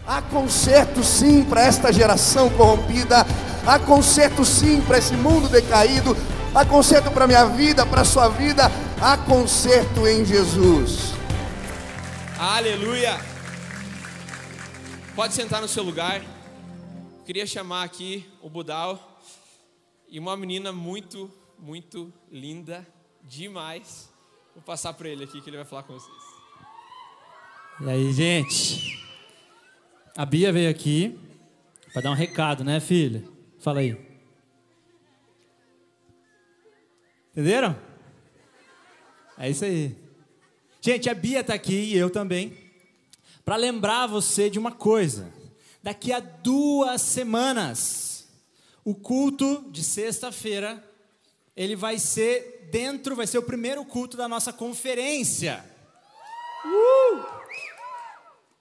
Há conserto sim para esta geração corrompida. Há conserto sim para esse mundo decaído. Há conserto para a minha vida, para a sua vida. Há conserto em Jesus. Aleluia. Pode sentar no seu lugar. Queria chamar aqui o Budal e uma menina muito, muito linda, demais. Vou passar para ele aqui que ele vai falar com vocês. E aí, gente? A Bia veio aqui para dar um recado, né, filha? Fala aí. Entenderam? É isso aí. Gente, a Bia está aqui e eu também para lembrar você de uma coisa. Daqui a 2 semanas, o culto de sexta-feira, ele vai ser o primeiro culto da nossa conferência.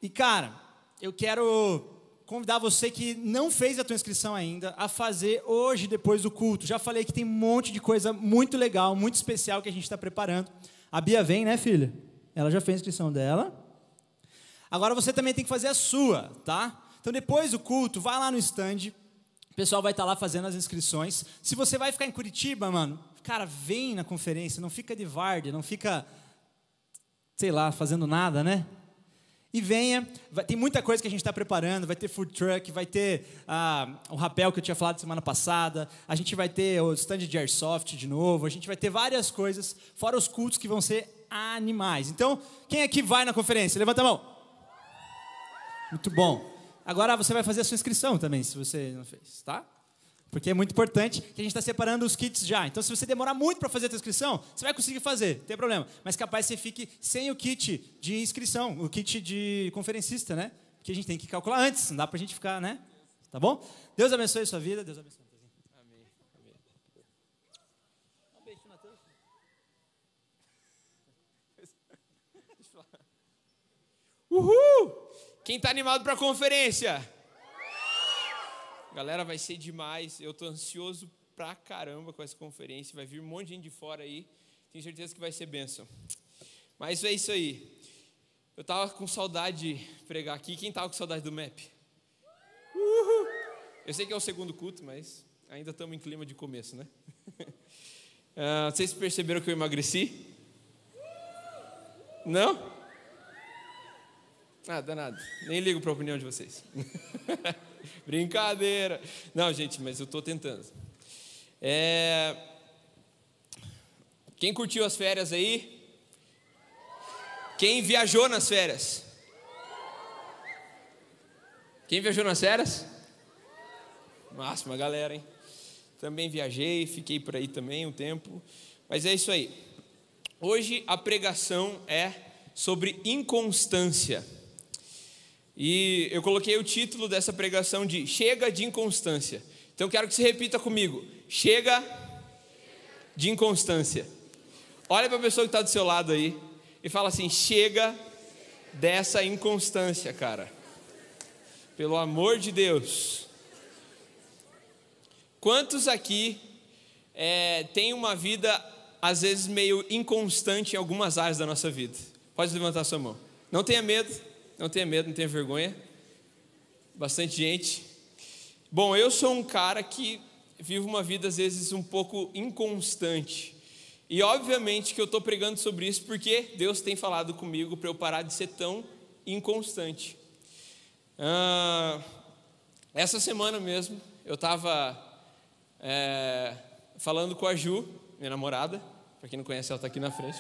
E cara, eu quero convidar você que não fez a tua inscrição ainda a fazer hoje, depois do culto. Já falei que tem um monte de coisa muito legal, muito especial que a gente está preparando. A Bia vem, né, filha? Ela já fez a inscrição dela. Agora você também tem que fazer a sua, tá? Então depois do culto, vai lá no stand. O pessoal vai estar lá fazendo as inscrições. Se você vai ficar em Curitiba, mano, cara, vem na conferência. Não fica de varda, não fica, sei lá, fazendo nada, né? E venha, tem muita coisa que a gente está preparando, vai ter food truck, vai ter o rapel que eu tinha falado semana passada, a gente vai ter o stand de airsoft de novo, a gente vai ter várias coisas, fora os cultos que vão ser animais. Então, quem aqui vai na conferência? Levanta a mão. Muito bom. Agora você vai fazer a sua inscrição também, se você não fez, tá? Porque é muito importante que a gente está separando os kits já. Então, se você demorar muito para fazer a sua inscrição, você vai conseguir fazer, não tem problema. Mas capaz você fique sem o kit de inscrição, o kit de conferencista, né? Porque a gente tem que calcular antes, não dá para a gente ficar, né? Tá bom? Deus abençoe a sua vida, Deus abençoe. Amém. Amém. Um beijo, Matheus. Uhul! Quem está animado para a conferência? Galera, vai ser demais. Eu tô ansioso pra caramba com essa conferência. Vai vir um monte de gente de fora aí. Tenho certeza que vai ser bênção. Mas é isso aí. Eu tava com saudade de pregar aqui. Quem tava com saudade do MEP? Uhul. Eu sei que é o segundo culto, mas ainda estamos em clima de começo, né? Vocês perceberam que eu emagreci? Não? Ah, danado. Nem ligo para a opinião de vocês. Brincadeira. Não, gente, mas eu estou tentando. Quem curtiu as férias aí? Quem viajou nas férias? Quem viajou nas férias? Máxima galera, hein? Também viajei, fiquei por aí também um tempo. Mas é isso aí. Hoje a pregação é sobre inconstância. E eu coloquei o título dessa pregação de Chega de Inconstância. Então quero que você repita comigo. Chega de inconstância. Olha para a pessoa que está do seu lado aí e fala assim: chega dessa inconstância, cara. Pelo amor de Deus. Quantos aqui têm uma vida, às vezes, meio inconstante em algumas áreas da nossa vida? Pode levantar sua mão. Não tenha medo. Não tenha medo, não tenha vergonha. Bastante gente. Bom, eu sou um cara que vivo uma vida às vezes um pouco inconstante. E obviamente que eu estou pregando sobre isso porque Deus tem falado comigo para eu parar de ser tão inconstante. Essa semana mesmo eu estava falando com a Ju, minha namorada. Para quem não conhece, ela está aqui na frente.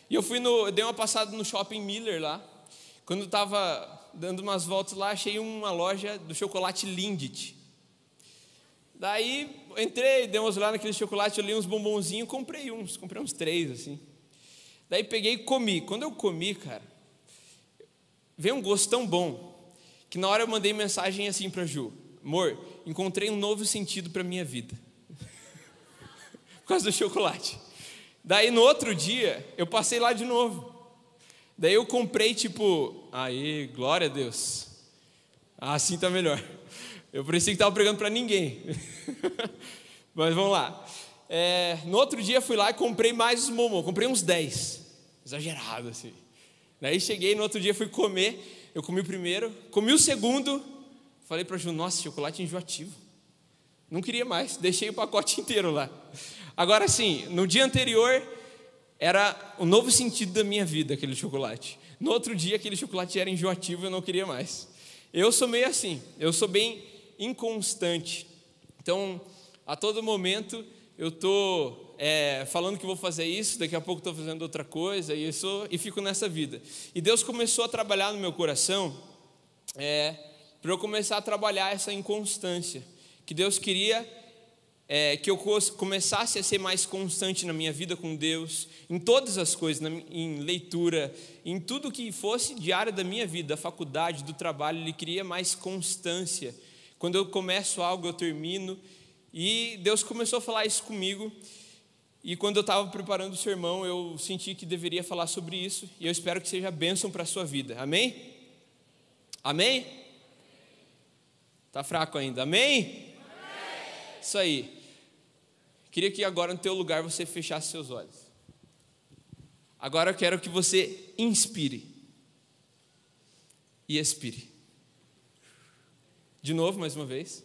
E eu dei uma passada no Shopping Miller lá. Quando eu estava dando umas voltas lá, achei uma loja do chocolate Lindt. Daí, entrei, dei umas olhadas naquele chocolate, olhei uns bombonzinhos, comprei uns 3, assim. Daí peguei e comi. Quando eu comi, cara, veio um gosto tão bom, que na hora eu mandei mensagem assim pra Ju: amor, encontrei um novo sentido pra minha vida. Por causa do chocolate. Daí no outro dia, eu passei lá de novo. Daí eu comprei aí, glória a Deus. Assim tá melhor. Eu parecia que estava pregando para ninguém. Mas vamos lá. No outro dia fui lá e comprei mais os bombons. Comprei uns 10. Exagerado assim. Daí cheguei, no outro dia fui comer, eu comi o primeiro, comi o segundo, falei para a Ju, nossa, chocolate enjoativo. Não queria mais, deixei o pacote inteiro lá. Agora sim, no dia anterior, era o novo sentido da minha vida, aquele chocolate. No outro dia, aquele chocolate era enjoativo e eu não queria mais. Eu sou meio assim, eu sou bem inconstante. Então, a todo momento, eu estou falando que vou fazer isso, daqui a pouco estou fazendo outra coisa, e fico nessa vida. E Deus começou a trabalhar no meu coração, para eu começar a trabalhar essa inconstância. Que Deus queria que eu começasse a ser mais constante na minha vida com Deus, em todas as coisas, em leitura, em tudo que fosse diário da minha vida, da faculdade, do trabalho. Ele queria mais constância. Quando eu começo algo, eu termino. E Deus começou a falar isso comigo. E quando eu estava preparando o sermão, eu senti que deveria falar sobre isso. E eu espero que seja bênção para a sua vida. Amém? Amém? Está fraco ainda. Amém? Isso aí. Queria que agora no teu lugar você fechasse seus olhos. Agora eu quero que você inspire e expire. De novo, mais uma vez.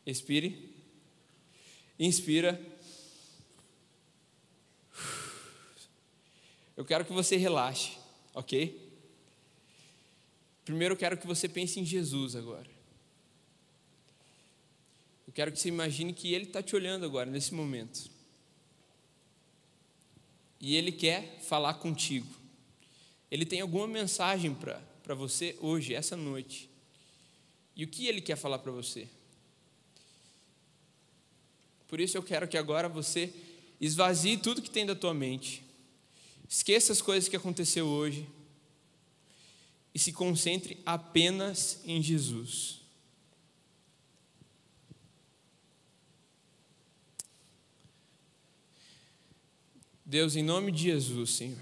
Expire. Inspira. Eu quero que você relaxe, ok? Primeiro eu quero que você pense em Jesus agora. Eu quero que você imagine que Ele está te olhando agora, nesse momento. E Ele quer falar contigo. Ele tem alguma mensagem para você hoje, essa noite. E o que Ele quer falar para você? Por isso eu quero que agora você esvazie tudo que tem da tua mente. Esqueça as coisas que aconteceu hoje. E se concentre apenas em Jesus. Deus, em nome de Jesus, Senhor,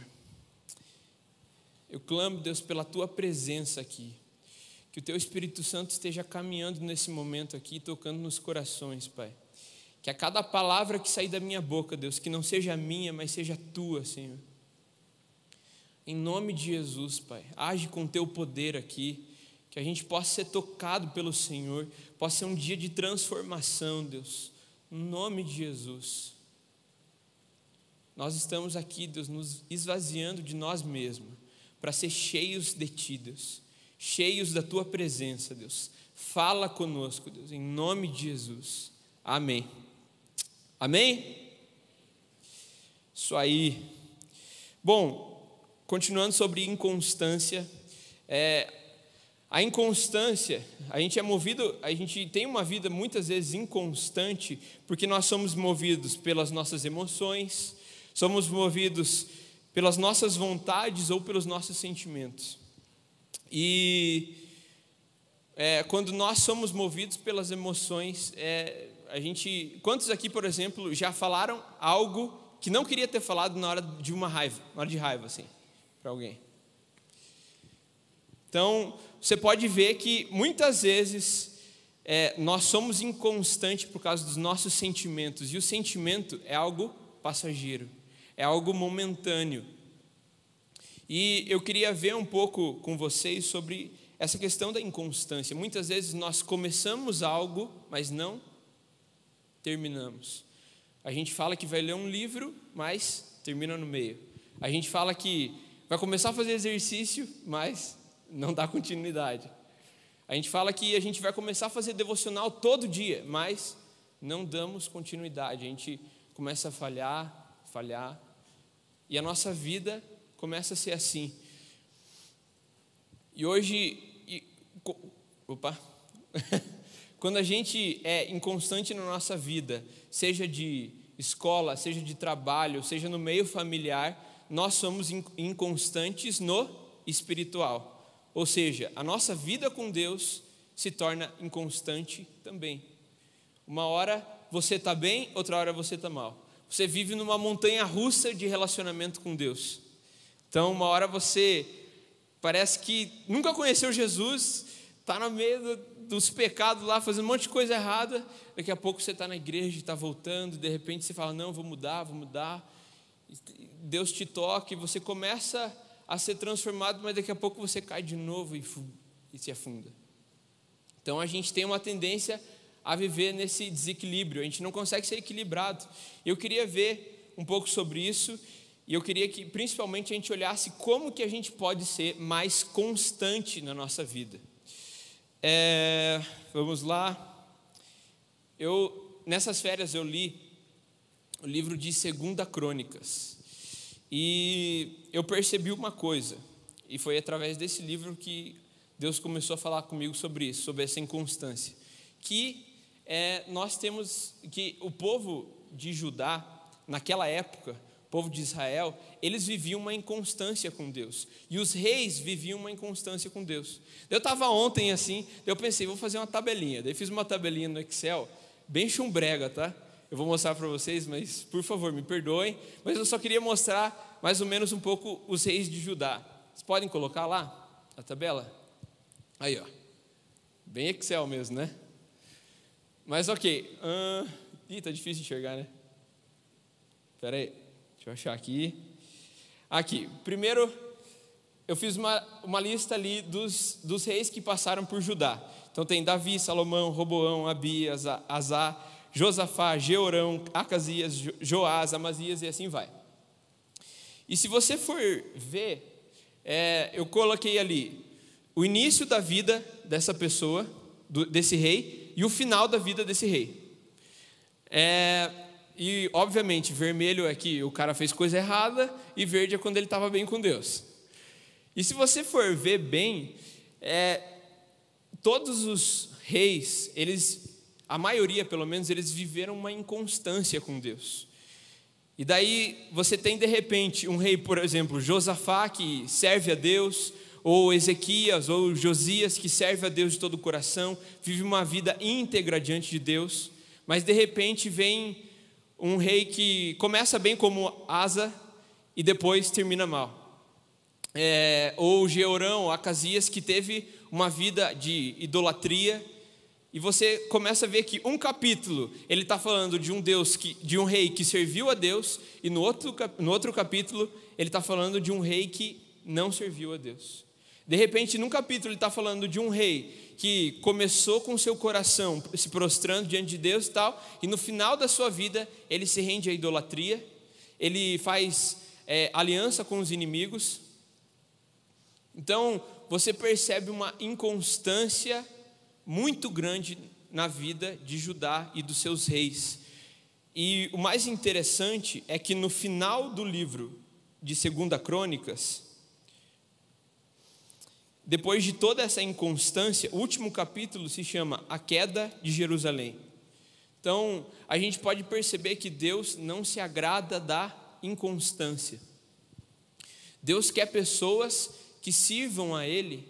eu clamo, Deus, pela Tua presença aqui, que o Teu Espírito Santo esteja caminhando nesse momento aqui, tocando nos corações, Pai, que a cada palavra que sair da minha boca, Deus, que não seja minha, mas seja Tua, Senhor, em nome de Jesus, Pai, age com Teu poder aqui, que a gente possa ser tocado pelo Senhor, possa ser um dia de transformação, Deus, em nome de Jesus. Nós estamos aqui, Deus, nos esvaziando de nós mesmos, para ser cheios de Ti, Deus, cheios da Tua presença, Deus. Fala conosco, Deus, em nome de Jesus. Amém. Amém? Isso aí. Bom, continuando sobre inconstância, a inconstância, a gente tem uma vida muitas vezes inconstante, porque nós somos movidos pelas nossas emoções, somos movidos pelas nossas vontades ou pelos nossos sentimentos. E quando nós somos movidos pelas emoções, quantos aqui, por exemplo, já falaram algo que não queria ter falado na hora de raiva, assim, para alguém? Então, você pode ver que muitas vezes nós somos inconstantes por causa dos nossos sentimentos, e o sentimento é algo passageiro. É algo momentâneo. E eu queria ver um pouco com vocês sobre essa questão da inconstância. Muitas vezes nós começamos algo, mas não terminamos. A gente fala que vai ler um livro, mas termina no meio. A gente fala que vai começar a fazer exercício, mas não dá continuidade. A gente fala que a gente vai começar a fazer devocional todo dia, mas não damos continuidade. A gente começa a falhar, e a nossa vida começa a ser assim. E hoje, quando a gente é inconstante na nossa vida, seja de escola, seja de trabalho, seja no meio familiar, nós somos inconstantes no espiritual. Ou seja, a nossa vida com Deus se torna inconstante também. Uma hora você está bem, outra hora você está mal. Você vive numa montanha russa de relacionamento com Deus. Então, uma hora você parece que nunca conheceu Jesus, está no meio dos pecados lá, fazendo um monte de coisa errada. Daqui a pouco você está na igreja, está voltando, de repente você fala, não, vou mudar. Deus te toca e você começa a ser transformado, mas daqui a pouco você cai de novo e se afunda. Então a gente tem uma tendência a viver nesse desequilíbrio, a gente não consegue ser equilibrado. Eu queria ver um pouco sobre isso, e eu queria que principalmente a gente olhasse como que a gente pode ser mais constante na nossa vida. Vamos lá. Nessas férias eu li o livro de 2 Crônicas, e eu percebi uma coisa, e foi através desse livro que Deus começou a falar comigo sobre isso, sobre essa inconstância, que nós temos, que o povo de Judá, naquela época, o povo de Israel, eles viviam uma inconstância com Deus, e os reis viviam uma inconstância com Deus. Eu estava ontem assim, eu pensei, vou fazer uma tabelinha, daí fiz uma tabelinha no Excel, bem chumbrega, tá? Eu vou mostrar para vocês, mas por favor, me perdoem, mas eu só queria mostrar mais ou menos um pouco os reis de Judá. Vocês podem colocar lá a tabela? Aí, ó, bem Excel mesmo, né? Mas ok, tá difícil de enxergar, né? Espera aí, deixa eu achar aqui. Aqui, primeiro eu fiz uma lista ali dos reis que passaram por Judá. Então tem Davi, Salomão, Roboão, Abias, Asá, Josafá, Jeorão, Acasias, Joás, Amazias e assim vai. E se você for ver, eu coloquei ali o início da vida dessa pessoa, desse rei, e o final da vida desse rei. E obviamente vermelho é que o cara fez coisa errada, e verde é quando ele estava bem com Deus. E se você for ver bem, todos os reis, a maioria pelo menos, eles viveram uma inconstância com Deus. E daí você tem de repente um rei, por exemplo, Josafá, que serve a Deus, ou Ezequias, ou Josias, que serve a Deus de todo o coração, vive uma vida íntegra diante de Deus, mas de repente vem um rei que começa bem como Asa e depois termina mal. Ou Jeorão, ou Acasias, que teve uma vida de idolatria, e você começa a ver que um capítulo ele está falando de um rei que serviu a Deus, e no outro capítulo ele está falando de um rei que não serviu a Deus. De repente, num capítulo ele está falando de um rei que começou com seu coração se prostrando diante de Deus e tal, e no final da sua vida ele se rende à idolatria, ele faz aliança com os inimigos. Então você percebe uma inconstância muito grande na vida de Judá e dos seus reis. E o mais interessante é que no final do livro de 2 Crônicas, depois de toda essa inconstância, o último capítulo se chama A Queda de Jerusalém. Então a gente pode perceber que Deus não se agrada da inconstância. Deus quer pessoas que sirvam a Ele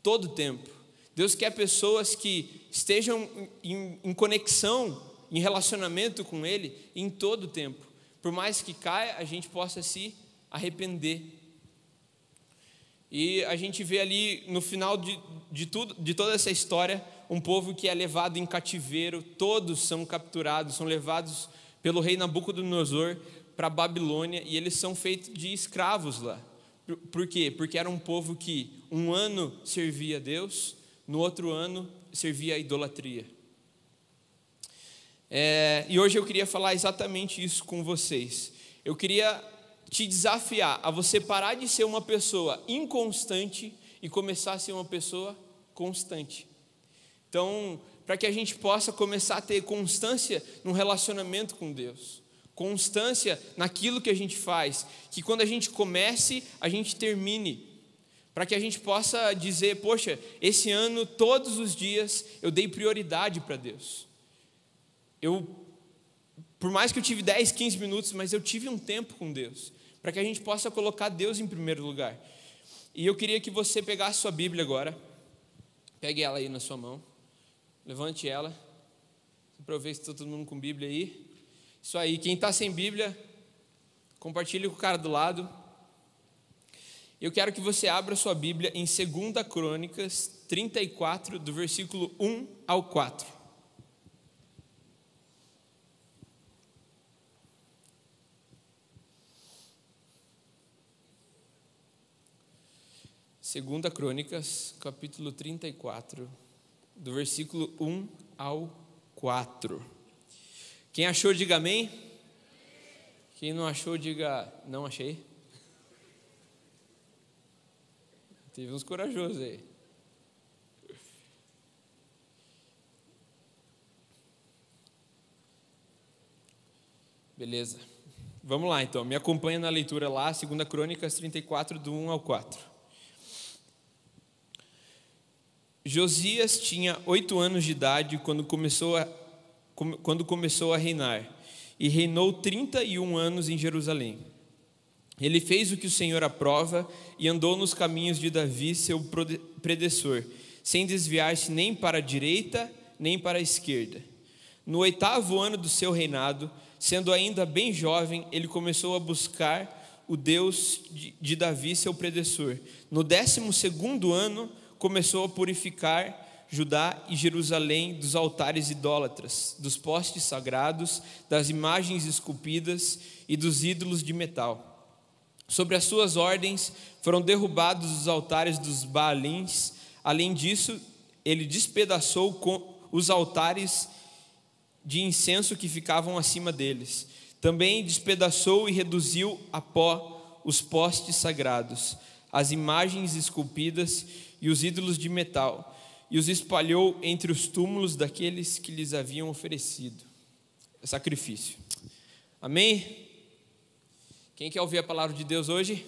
todo o tempo. Deus quer pessoas que estejam em conexão, em relacionamento com Ele em todo o tempo. Por mais que caia, a gente possa se arrepender. E a gente vê ali no final de toda essa história, um povo que é levado em cativeiro, todos são capturados, são levados pelo rei Nabucodonosor para a Babilônia, e eles são feitos de escravos lá. Por quê? Porque era um povo que um ano servia a Deus, no outro ano servia a idolatria. E hoje eu queria falar exatamente isso com vocês. Eu queria te desafiar a você parar de ser uma pessoa inconstante e começar a ser uma pessoa constante. Então, para que a gente possa começar a ter constância no relacionamento com Deus, constância naquilo que a gente faz, que quando a gente comece, a gente termine, para que a gente possa dizer, poxa, esse ano, todos os dias, eu dei prioridade para Deus. Por mais que eu tive 10, 15 minutos, mas eu tive um tempo com Deus, para que a gente possa colocar Deus em primeiro lugar. E eu queria que você pegasse sua Bíblia agora, pegue ela aí na sua mão, levante ela, para eu ver se está todo mundo com Bíblia aí. Isso aí, quem está sem Bíblia, compartilhe com o cara do lado. Eu quero que você abra sua Bíblia em 2 Crônicas 34, do versículo 1 ao 4. 2 Crônicas, capítulo 34, do versículo 1 ao 4. Quem achou, diga amém. Quem não achou, diga não achei. Teve uns corajosos aí. Beleza. Vamos lá então, me acompanha na leitura lá, 2 Crônicas 34, do 1 ao 4. Josias tinha 8 anos de idade quando começou a reinar, e reinou 31 anos em Jerusalém. Ele fez o que o Senhor aprova e andou nos caminhos de Davi, seu predecessor, sem desviar-se nem para a direita nem para a esquerda. No 8º ano do seu reinado, sendo ainda bem jovem, ele começou a buscar o Deus de Davi, seu predecessor. No 12º ano, começou a purificar Judá e Jerusalém dos altares idólatras, dos postes sagrados, das imagens esculpidas e dos ídolos de metal. Sobre as suas ordens foram derrubados os altares dos Baalins. Além disso, ele despedaçou os altares de incenso que ficavam acima deles. Também despedaçou e reduziu a pó os postes sagrados, as imagens esculpidas e os ídolos de metal, e os espalhou entre os túmulos daqueles que lhes haviam oferecido sacrifício. Amém? Quem quer ouvir a palavra de Deus hoje?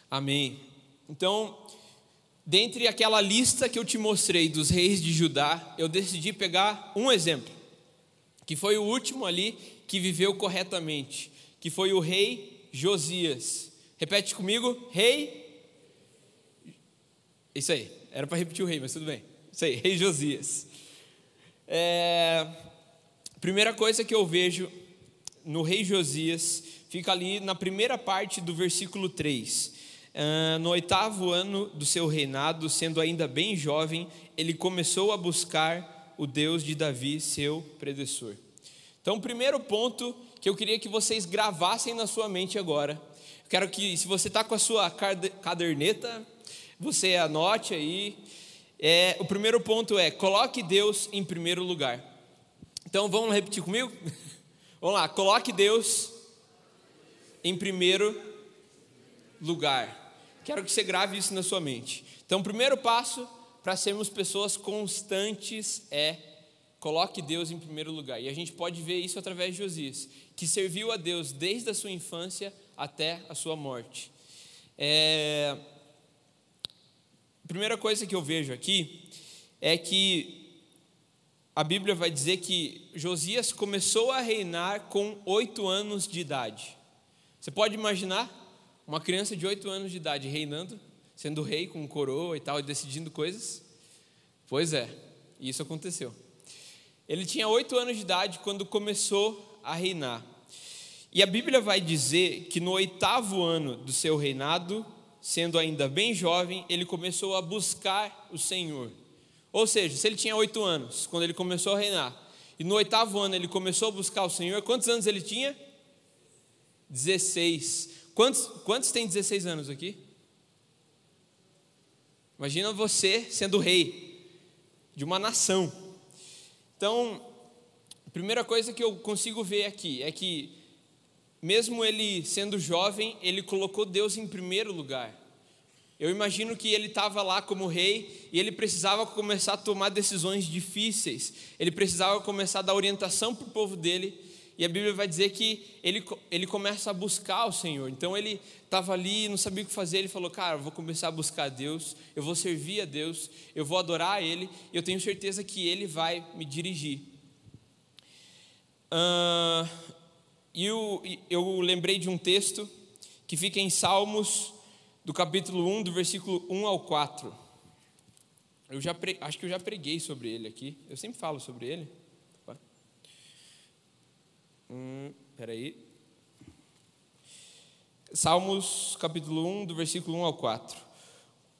Amém. Então, dentre aquela lista que eu te mostrei dos reis de Judá, eu decidi pegar um exemplo, que foi o último ali que viveu corretamente, que foi o rei Josias. Repete comigo, rei. Isso aí, era para repetir o rei, mas tudo bem. Isso aí, rei Josias. Primeira coisa que eu vejo no rei Josias, fica ali na primeira parte do versículo 3. No 8º ano do seu reinado, sendo ainda bem jovem, ele começou a buscar o Deus de Davi, seu predecessor. Então, o primeiro ponto que eu queria que vocês gravassem na sua mente agora, eu quero que, se você está com a sua caderneta, você anote aí. O primeiro ponto é: coloque Deus em primeiro lugar. Então, vamos repetir comigo? Vamos lá, coloque Deus em primeiro lugar. Quero que você grave isso na sua mente. Então, o primeiro passo para sermos pessoas constantes é: coloque Deus em primeiro lugar. E a gente pode ver isso através de Josias, que serviu a Deus desde a sua infância até a sua morte. A primeira coisa que eu vejo aqui é que a Bíblia vai dizer que Josias começou a reinar com 8 anos de idade. Você pode imaginar uma criança de 8 anos de idade reinando, sendo rei com coroa e tal, e decidindo coisas? Pois é, isso aconteceu. Ele tinha 8 anos de idade quando começou a reinar. E a Bíblia vai dizer que no 8º ano do seu reinado, sendo ainda bem jovem, ele começou a buscar o Senhor. Ou seja, se ele tinha 8 anos, quando ele começou a reinar, e no 8º ano ele começou a buscar o Senhor, quantos anos ele tinha? 16. Quantos tem 16 anos aqui? Imagina você sendo rei de uma nação. Então, a primeira coisa que eu consigo ver aqui é que, mesmo ele sendo jovem, ele colocou Deus em primeiro lugar. Eu imagino que ele estava lá como rei e ele precisava começar a tomar decisões difíceis. Ele precisava começar a dar orientação para o povo dele. E a Bíblia vai dizer que ele começa a buscar o Senhor. Então ele estava ali, não sabia o que fazer. Ele falou: cara, eu vou começar a buscar a Deus, eu vou servir a Deus, eu vou adorar a Ele, e eu tenho certeza que Ele vai me dirigir. Eu lembrei de um texto que fica em Salmos, do capítulo 1, do versículo 1 ao 4. Acho que eu já preguei sobre ele aqui. Eu sempre falo sobre ele. Peraí. Salmos capítulo 1, do versículo 1 ao 4.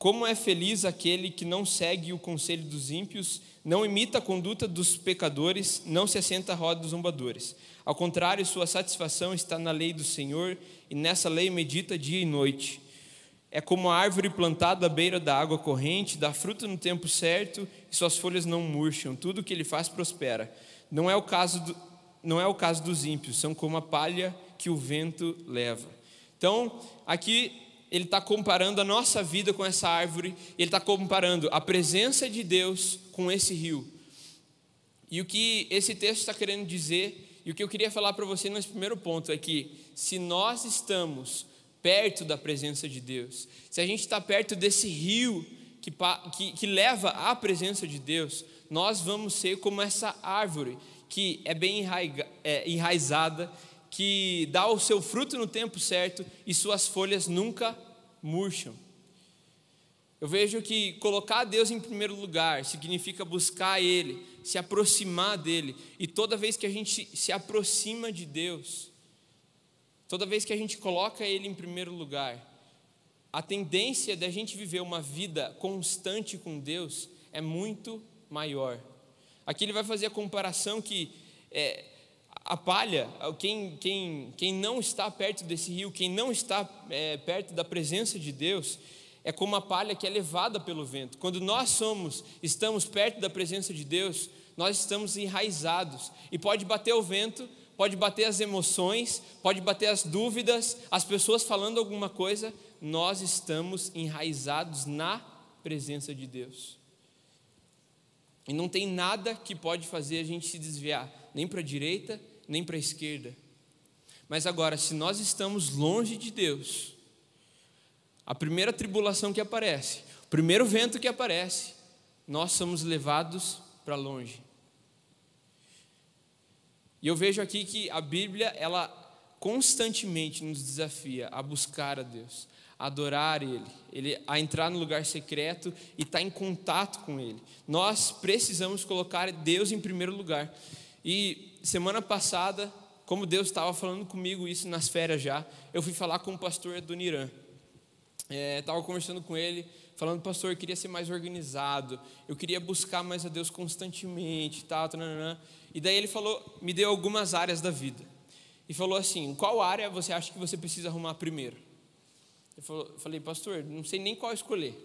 Como é feliz aquele que não segue o conselho dos ímpios, não imita a conduta dos pecadores, não se assenta à roda dos zombadores. Ao contrário, sua satisfação está na lei do Senhor, e nessa lei medita dia e noite. É como a árvore plantada à beira da água corrente, dá fruto no tempo certo, e suas folhas não murcham, tudo o que ele faz prospera. Não é o caso dos ímpios, são como a palha que o vento leva. Então, aqui ele está comparando a nossa vida com essa árvore, ele está comparando a presença de Deus com esse rio. E o que esse texto está querendo dizer, e o que eu queria falar para você nesse primeiro ponto, é que se nós estamos perto da presença de Deus, se a gente está perto desse rio que leva à presença de Deus, nós vamos ser como essa árvore que é bem enraizada, que dá o seu fruto no tempo certo e suas folhas nunca murcham. Eu vejo que colocar Deus em primeiro lugar significa buscar Ele, se aproximar dEle, e toda vez que a gente se aproxima de Deus, toda vez que a gente coloca Ele em primeiro lugar, a tendência da gente viver uma vida constante com Deus é muito maior. Aqui ele vai fazer a comparação que a palha, quem não está perto desse rio, quem não está perto da presença de Deus, é como a palha que é levada pelo vento. Quando nós estamos perto da presença de Deus, nós estamos enraizados, e pode bater o vento, pode bater as emoções, pode bater as dúvidas, as pessoas falando alguma coisa, nós estamos enraizados na presença de Deus. E não tem nada que pode fazer a gente se desviar, nem para a direita, nem para a esquerda. Mas agora, se nós estamos longe de Deus, a primeira tribulação que aparece, o primeiro vento que aparece, nós somos levados para longe. E eu vejo aqui que a Bíblia, ela constantemente nos desafia a buscar a Deus, a adorar Ele, a entrar no lugar secreto e estar em contato com Ele. Nós precisamos colocar Deus em primeiro lugar. E semana passada, como Deus estava falando comigo isso nas férias já, eu fui falar com o pastor Adoniran. Estava conversando com ele, falando: pastor, eu queria ser mais organizado, eu queria buscar mais a Deus constantemente, tal. E daí ele falou, me deu algumas áreas da vida, e falou assim: qual área você acha que você precisa arrumar primeiro? Eu falei: pastor, não sei nem qual escolher.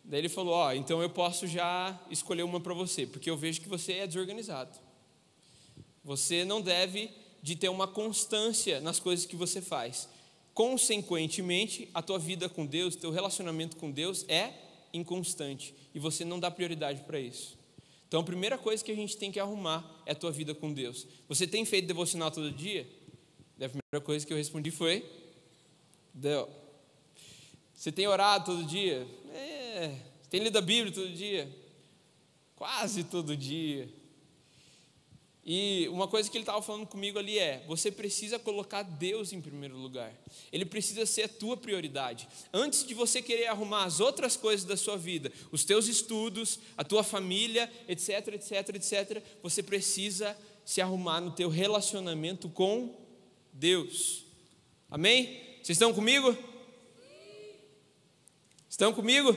Daí ele falou: então eu posso já escolher uma para você, porque eu vejo que você é desorganizado, você não deve de ter uma constância nas coisas que você faz. Consequentemente, a tua vida com Deus, teu relacionamento com Deus é inconstante, e você não dá prioridade para isso. Então a primeira coisa que a gente tem que arrumar é a tua vida com Deus. Você tem feito devocional todo dia? A primeira coisa que eu respondi foi: deu. Você tem orado todo dia? Tem lido a Bíblia todo dia? Quase todo dia. E uma coisa que ele estava falando comigo ali você precisa colocar Deus em primeiro lugar. Ele precisa ser a tua prioridade. Antes de você querer arrumar as outras coisas da sua vida, os teus estudos, a tua família, etc, etc, etc, você precisa se arrumar no teu relacionamento com Deus. Amém? Vocês estão comigo? Estão comigo?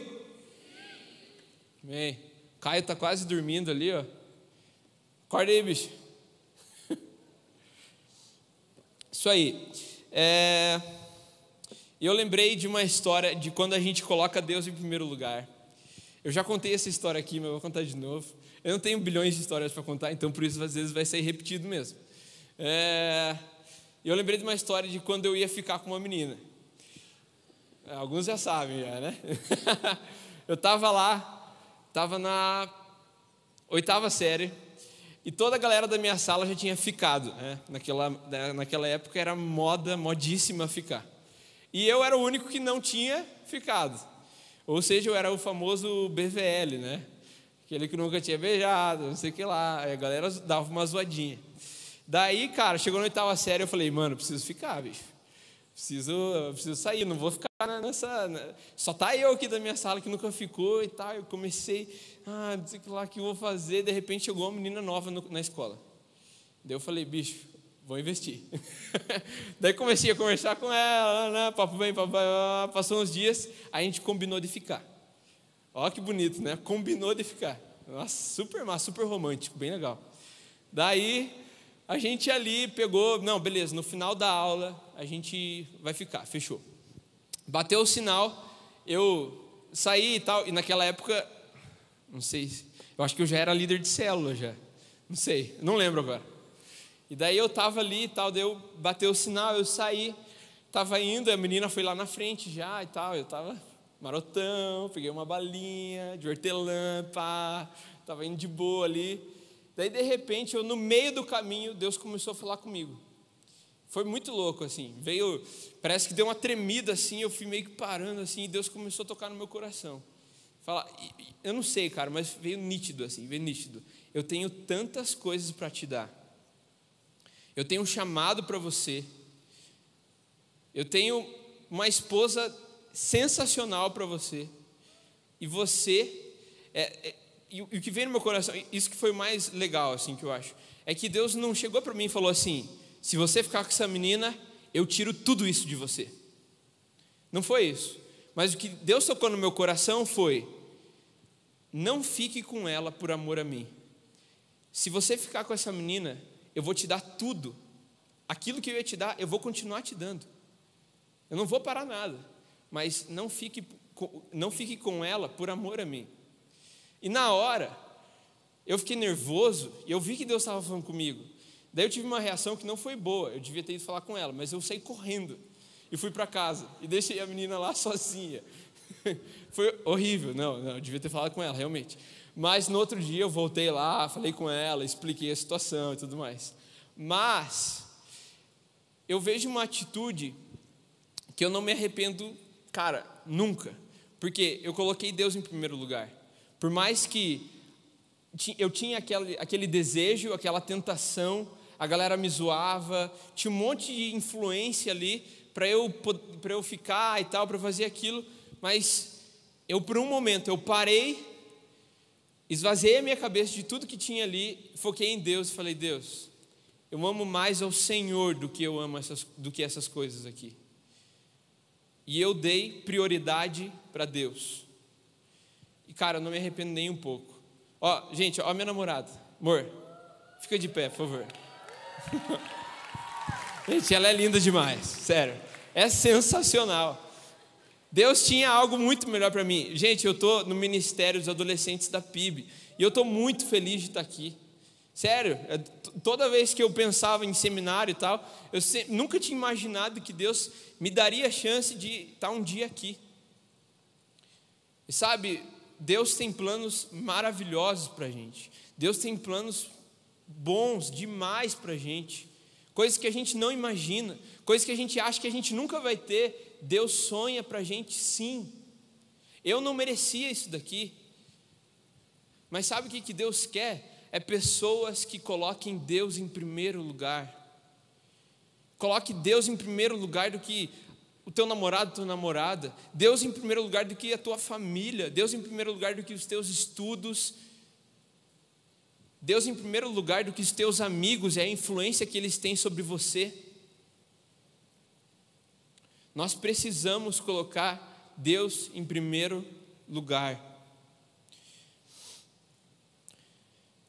Amém. O Caio está quase dormindo ali, ó. Acorda aí, bicho. Isso aí. Eu lembrei de uma história de quando a gente coloca Deus em primeiro lugar. Eu já contei essa história aqui, mas eu vou contar de novo. Eu não tenho bilhões de histórias para contar, então por isso às vezes vai ser repetido mesmo. Eu lembrei de uma história de quando eu ia ficar com uma menina. Alguns já sabem, né? Eu estava lá, estava na 8ª série, e toda a galera da minha sala já tinha ficado, né? Naquela época era modíssima ficar. E eu era o único que não tinha ficado. Ou seja, eu era o famoso BVL, né? Aquele que nunca tinha beijado, não sei o que lá. Aí a galera dava uma zoadinha. Daí, cara, chegou na 8ª série, eu falei: mano, preciso ficar, bicho. Preciso sair, não vou ficar nessa... Só tá eu aqui da minha sala que nunca ficou e tal. Eu comecei, não sei o que lá que eu vou fazer. De repente chegou uma menina nova na escola. Daí eu falei: bicho, vou investir. Daí comecei a conversar com ela, né? Papo bem, papo bem. Passou uns dias, a gente combinou de ficar. Ó que bonito, né? Combinou de ficar. Nossa, super massa, super romântico, bem legal. Daí a gente ali pegou, não, beleza, no final da aula a gente vai ficar, fechou. Bateu o sinal, eu saí e tal, e naquela época, não sei, eu acho que eu já era líder de célula já, não sei, não lembro agora. E daí eu tava ali e tal, daí eu bateu o sinal, eu saí, tava indo, a menina foi lá na frente já e tal, eu tava marotão, peguei uma balinha de hortelã, pá, tava indo de boa ali. Daí de repente, eu no meio do caminho, Deus começou a falar comigo. Foi muito louco assim, veio, parece que deu uma tremida assim, eu fui meio que parando assim, e Deus começou a tocar no meu coração. Eu não sei, cara, mas veio nítido assim, veio nítido. Eu tenho tantas coisas para te dar. Eu tenho um chamado para você. Eu tenho uma esposa sensacional para você. E você, e o que veio no meu coração, isso que foi mais legal assim que eu acho, é que Deus não chegou para mim e falou assim: se você ficar com essa menina, eu tiro tudo isso de você. Não foi isso. Mas o que Deus tocou no meu coração foi: não fique com ela por amor a mim. Se você ficar com essa menina, eu vou te dar tudo. Aquilo que eu ia te dar, eu vou continuar te dando. Eu não vou parar nada. Mas não fique com ela por amor a mim. E na hora, eu fiquei nervoso e eu vi que Deus estava falando comigo. Daí eu tive uma reação que não foi boa, eu devia ter ido falar com ela, mas eu saí correndo e fui para casa e deixei a menina lá sozinha. Foi horrível, não, eu devia ter falado com ela, realmente. Mas no outro dia eu voltei lá, falei com ela, expliquei a situação e tudo mais. Mas eu vejo uma atitude que eu não me arrependo, cara, nunca. Porque eu coloquei Deus em primeiro lugar. Por mais que eu tinha aquele desejo, aquela tentação, a galera me zoava, tinha um monte de influência ali para eu ficar e tal, para fazer aquilo, mas eu por um momento eu parei, esvaziei a minha cabeça de tudo que tinha ali, foquei em Deus e falei: Deus, eu amo mais ao Senhor do que eu amo essas coisas aqui. E eu dei prioridade para Deus. E cara, eu não me arrependo nem um pouco. Ó, gente, ó, minha namorada. Amor, fica de pé, por favor. Gente, ela é linda demais, sério. É sensacional. Deus tinha algo muito melhor para mim. Gente, eu estou no Ministério dos Adolescentes da PIB. E eu estou muito feliz de estar aqui. Sério, toda vez que eu pensava em seminário e tal, eu nunca tinha imaginado que Deus me daria a chance de estar um dia aqui. E sabe, Deus tem planos maravilhosos para a gente. Deus tem planos bons demais para a gente. Coisas que a gente não imagina, coisas que a gente acha que a gente nunca vai ter. Deus sonha para a gente, sim. Eu não merecia isso daqui. Mas sabe o que Deus quer? É pessoas que coloquem Deus em primeiro lugar. Coloque Deus em primeiro lugar do que o teu namorado, tua namorada. Deus em primeiro lugar do que a tua família. Deus em primeiro lugar do que os teus estudos. Deus em primeiro lugar do que os teus amigos e a influência que eles têm sobre você. Nós precisamos colocar Deus em primeiro lugar.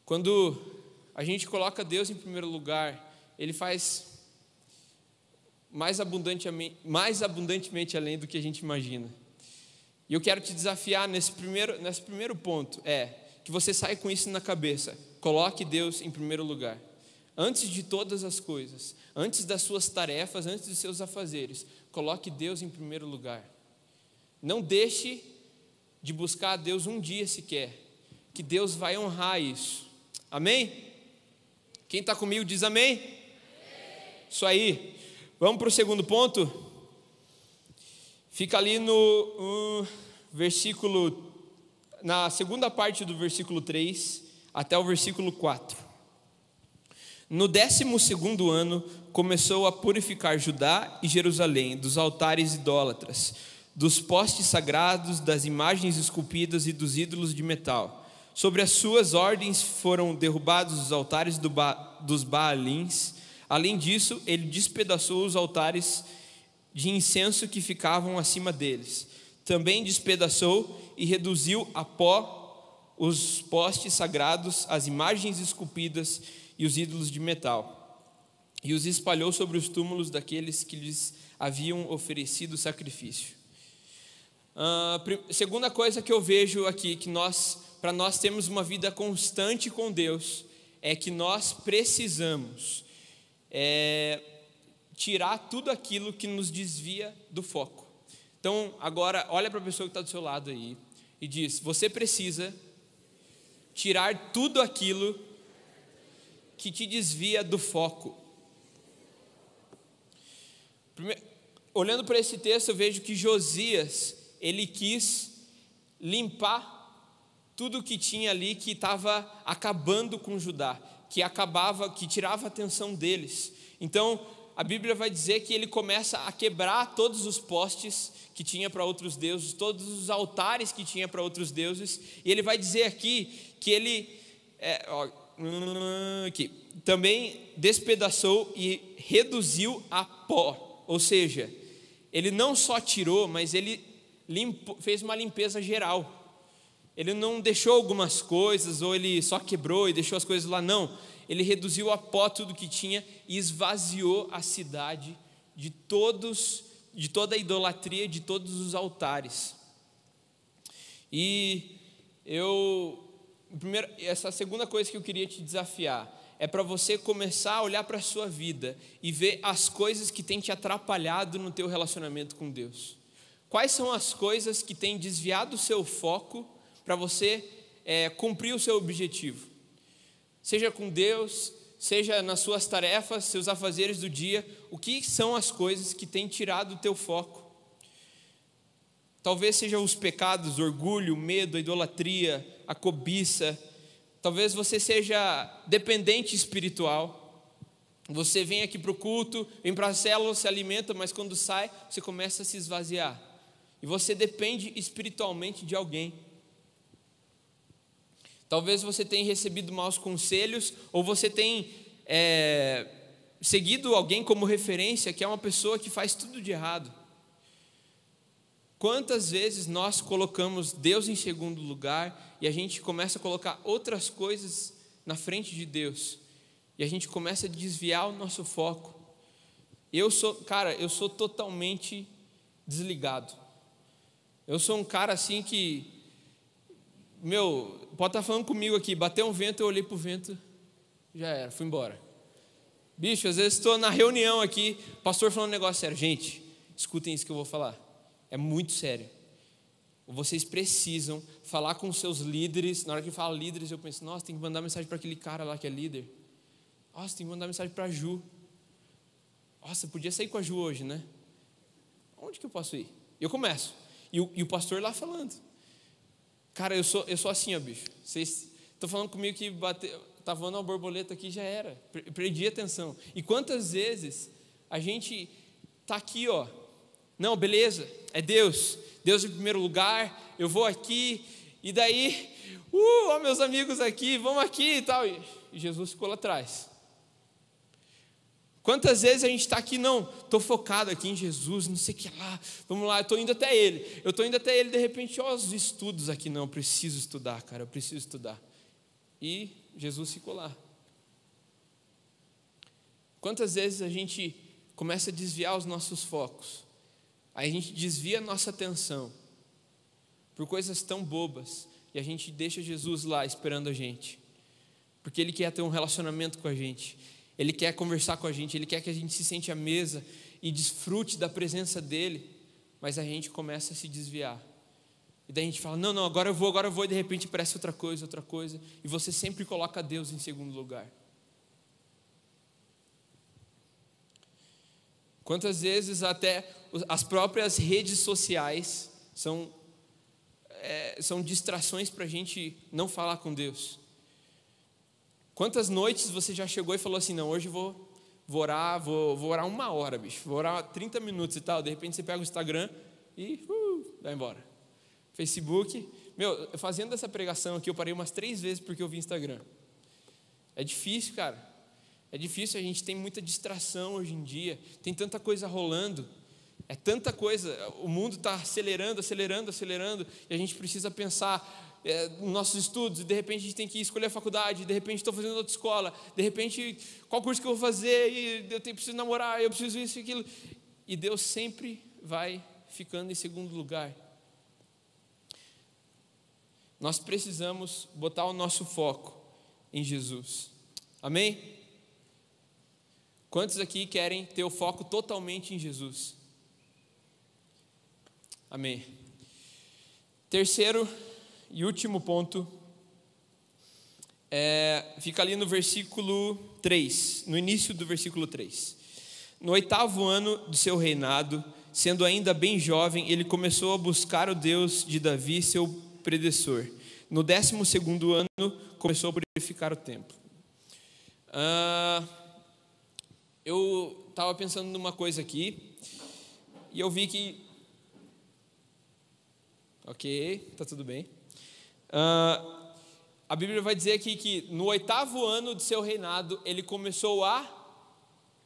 Quando a gente coloca Deus em primeiro lugar, Ele faz mais abundantemente além do que a gente imagina. E eu quero te desafiar nesse primeiro ponto, que você saia com isso na cabeça. Coloque Deus em primeiro lugar. Antes de todas as coisas, antes das suas tarefas, antes dos seus afazeres, coloque Deus em primeiro lugar. Não deixe de buscar a Deus um dia sequer, que Deus vai honrar isso. Amém? Quem está comigo diz amém? Amém. Isso aí. Vamos para o segundo ponto? Fica ali no versículo, na segunda parte do versículo 3 até o versículo 4. No 12º ano, começou a purificar Judá e Jerusalém dos altares idólatras, dos postes sagrados, das imagens esculpidas e dos ídolos de metal. Sobre as suas ordens foram derrubados os altares dos Baalins, Além disso, ele despedaçou os altares de incenso que ficavam acima deles. Também despedaçou e reduziu a pó os postes sagrados, as imagens esculpidas e os ídolos de metal, e os espalhou sobre os túmulos daqueles que lhes haviam oferecido sacrifício. Segunda coisa que eu vejo aqui, que para nós termos uma vida constante com Deus, é que nós precisamos tirar tudo aquilo que nos desvia do foco. Então, agora, olha para a pessoa que está do seu lado aí e diz: você precisa tirar tudo aquilo que te desvia do foco. Olhando para esse texto, eu vejo que Josias, ele quis limpar tudo que tinha ali que estava acabando com Judá, que tirava a atenção deles. Então, a Bíblia vai dizer que ele começa a quebrar todos os postes que tinha para outros deuses, todos os altares que tinha para outros deuses, e ele vai dizer aqui que ele também despedaçou e reduziu a pó, ou seja, ele não só tirou, mas ele fez uma limpeza geral. Ele não deixou algumas coisas, ou ele só quebrou e deixou as coisas lá, não. Ele reduziu a pó tudo que tinha e esvaziou a cidade de toda a idolatria, de todos os altares. E essa segunda coisa que eu queria te desafiar é para você começar a olhar para a sua vida e ver as coisas que têm te atrapalhado no teu relacionamento com Deus. Quais são as coisas que têm desviado o seu foco para você cumprir o seu objetivo? Seja com Deus, seja nas suas tarefas, seus afazeres do dia. O que são as coisas que têm tirado o teu foco? Talvez sejam os pecados, o orgulho, o medo, a idolatria, a cobiça. Talvez você seja dependente espiritual. Você vem aqui para o culto, vem para a célula, se alimenta, mas quando sai, você começa a se esvaziar. E você depende espiritualmente de alguém. Talvez você tenha recebido maus conselhos, ou você tenha seguido alguém como referência, que é uma pessoa que faz tudo de errado. Quantas vezes nós colocamos Deus em segundo lugar, e a gente começa a colocar outras coisas na frente de Deus, e a gente começa a desviar o nosso foco. Eu sou totalmente desligado. Eu sou um cara assim que, pode estar falando comigo aqui, bateu um vento, eu olhei para o vento, já era, fui embora. Bicho, às vezes estou na reunião aqui, o pastor falando um negócio sério. Gente, escutem isso que eu vou falar, é muito sério. Vocês precisam falar com os seus líderes. Na hora que fala líderes, eu penso: nossa, tem que mandar mensagem para aquele cara lá que é líder. Nossa, tem que mandar mensagem para a Ju. Nossa, podia sair com a Ju hoje, né? Onde que eu posso ir? Eu começo, e o pastor lá falando. Cara, eu sou assim, ó, bicho. Vocês estão falando comigo que tá voando uma borboleta aqui, já era. Perdi a atenção. E quantas vezes a gente tá aqui, ó. Não, beleza, é Deus em primeiro lugar, eu vou aqui, e daí, ó, meus amigos aqui, vamos aqui e tal. E Jesus ficou lá atrás. Quantas vezes a gente está aqui, não, estou focado aqui em Jesus, não sei o que lá, vamos lá, eu estou indo até Ele, de repente, ó, os estudos aqui, não, eu preciso estudar, cara, eu preciso estudar. E Jesus ficou lá. Quantas vezes a gente começa a desviar os nossos focos, aí a gente desvia a nossa atenção por coisas tão bobas, e a gente deixa Jesus lá esperando a gente, porque Ele quer ter um relacionamento com a gente. Ele quer conversar com a gente, Ele quer que a gente se sente à mesa e desfrute da presença dEle, mas a gente começa a se desviar. E daí a gente fala: não, agora eu vou, e de repente parece outra coisa, e você sempre coloca Deus em segundo lugar. Quantas vezes até as próprias redes sociais são distrações para a gente não falar com Deus? Quantas noites você já chegou e falou assim: não, hoje vou orar 1 hora, bicho, vou orar 30 minutos e tal. De repente você pega o Instagram e vai embora. Facebook, fazendo essa pregação aqui, eu parei umas 3 vezes porque eu vi Instagram. É difícil, cara. É difícil, a gente tem muita distração hoje em dia, tem tanta coisa rolando, é tanta coisa, o mundo está acelerando, e a gente precisa pensar nos nossos estudos, e de repente a gente tem que escolher a faculdade, de repente estou fazendo outra escola, de repente qual curso que eu vou fazer, e eu preciso namorar, eu preciso isso e aquilo, e Deus sempre vai ficando em segundo lugar. Nós precisamos botar o nosso foco em Jesus, amém? Quantos aqui querem ter o foco totalmente em Jesus? Amém. Terceiro e último ponto, fica ali no versículo 3, no início do versículo 3. No 8º ano de seu reinado, sendo ainda bem jovem, ele começou a buscar o Deus de Davi, seu predecessor. No 12º ano, começou a purificar o templo. Eu estava pensando numa coisa aqui, e eu vi que... Ok, está tudo bem. A Bíblia vai dizer aqui que no 8º ano de seu reinado, ele começou a